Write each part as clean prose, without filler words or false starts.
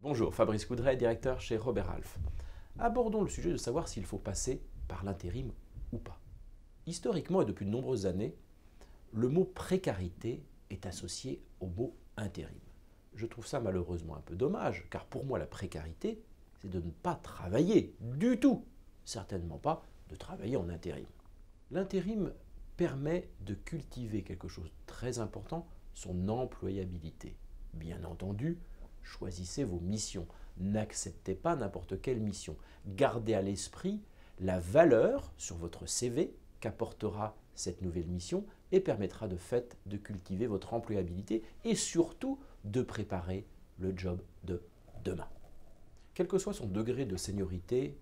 Bonjour, Fabrice Coudray, directeur chez Robert Half. Abordons le sujet de savoir s'il faut passer par l'intérim ou pas. Historiquement et depuis de nombreuses années, le mot précarité est associé au mot intérim. Je trouve ça malheureusement un peu dommage, car pour moi la précarité, c'est de ne pas travailler du tout, certainement pas de travailler en intérim. L'intérim permet de cultiver quelque chose de très important, son employabilité. Bien entendu, choisissez vos missions. N'acceptez pas n'importe quelle mission. Gardez à l'esprit la valeur sur votre CV qu'apportera cette nouvelle mission et permettra de fait de cultiver votre employabilité et surtout de préparer le job de demain. Quel que soit son degré de seniorité,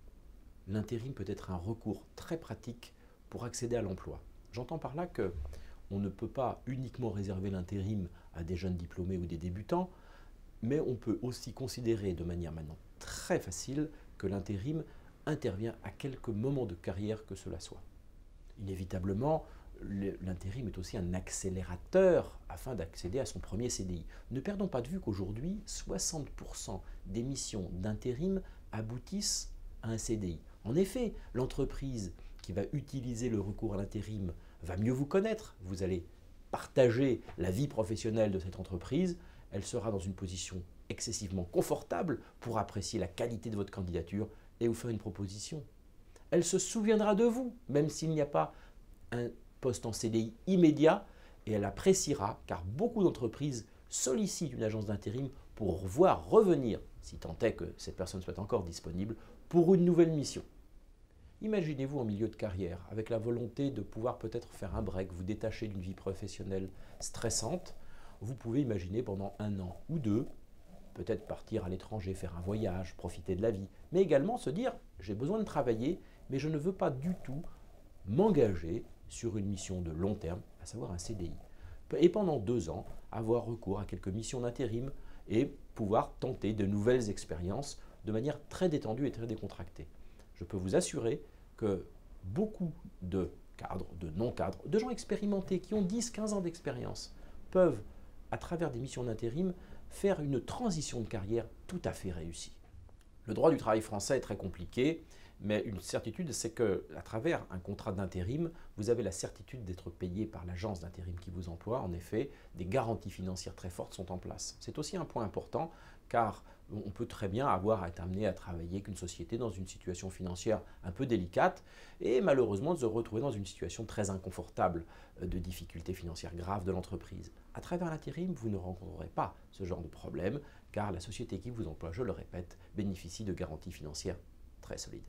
l'intérim peut être un recours très pratique pour accéder à l'emploi. J'entends par là qu'on ne peut pas uniquement réserver l'intérim à des jeunes diplômés ou des débutants, mais on peut aussi considérer de manière maintenant très facile que l'intérim intervient à quelque moment de carrière que cela soit. Inévitablement, l'intérim est aussi un accélérateur afin d'accéder à son premier CDI. Ne perdons pas de vue qu'aujourd'hui, 60% des missions d'intérim aboutissent à un CDI. En effet, l'entreprise qui va utiliser le recours à l'intérim va mieux vous connaître. Vous allez partager la vie professionnelle de cette entreprise. Elle sera dans une position excessivement confortable pour apprécier la qualité de votre candidature et vous faire une proposition. Elle se souviendra de vous, même s'il n'y a pas un poste en CDI immédiat, et elle appréciera, car beaucoup d'entreprises sollicitent une agence d'intérim pour voir revenir, si tant est que cette personne soit encore disponible, pour une nouvelle mission. Imaginez-vous en milieu de carrière, avec la volonté de pouvoir peut-être faire un break, vous détacher d'une vie professionnelle stressante. Vous pouvez imaginer pendant 1 an ou 2, peut-être partir à l'étranger, faire un voyage, profiter de la vie, mais également se dire « j'ai besoin de travailler, mais je ne veux pas du tout m'engager sur une mission de long terme, à savoir un CDI. » Et pendant 2 ans, avoir recours à quelques missions d'intérim et pouvoir tenter de nouvelles expériences de manière très détendue et très décontractée. Je peux vous assurer que beaucoup de cadres, de non-cadres, de gens expérimentés qui ont 10-15 ans d'expérience peuvent, à travers des missions d'intérim, faire une transition de carrière tout à fait réussie. Le droit du travail français est très compliqué, mais une certitude, c'est qu'à travers un contrat d'intérim, vous avez la certitude d'être payé par l'agence d'intérim qui vous emploie. En effet, des garanties financières très fortes sont en place. C'est aussi un point important, car on peut très bien avoir à être amené à travailler avec une société dans une situation financière un peu délicate et malheureusement de se retrouver dans une situation très inconfortable de difficultés financières graves de l'entreprise. À travers l'intérim, vous ne rencontrerez pas ce genre de problème, car la société qui vous emploie, je le répète, bénéficie de garanties financières très solides.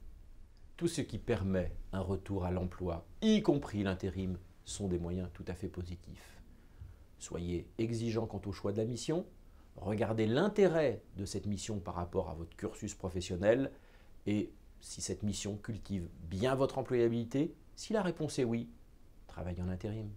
Tout ce qui permet un retour à l'emploi, y compris l'intérim, sont des moyens tout à fait positifs. Soyez exigeant quant au choix de la mission, regardez l'intérêt de cette mission par rapport à votre cursus professionnel et si cette mission cultive bien votre employabilité, si la réponse est oui, travaillez en intérim.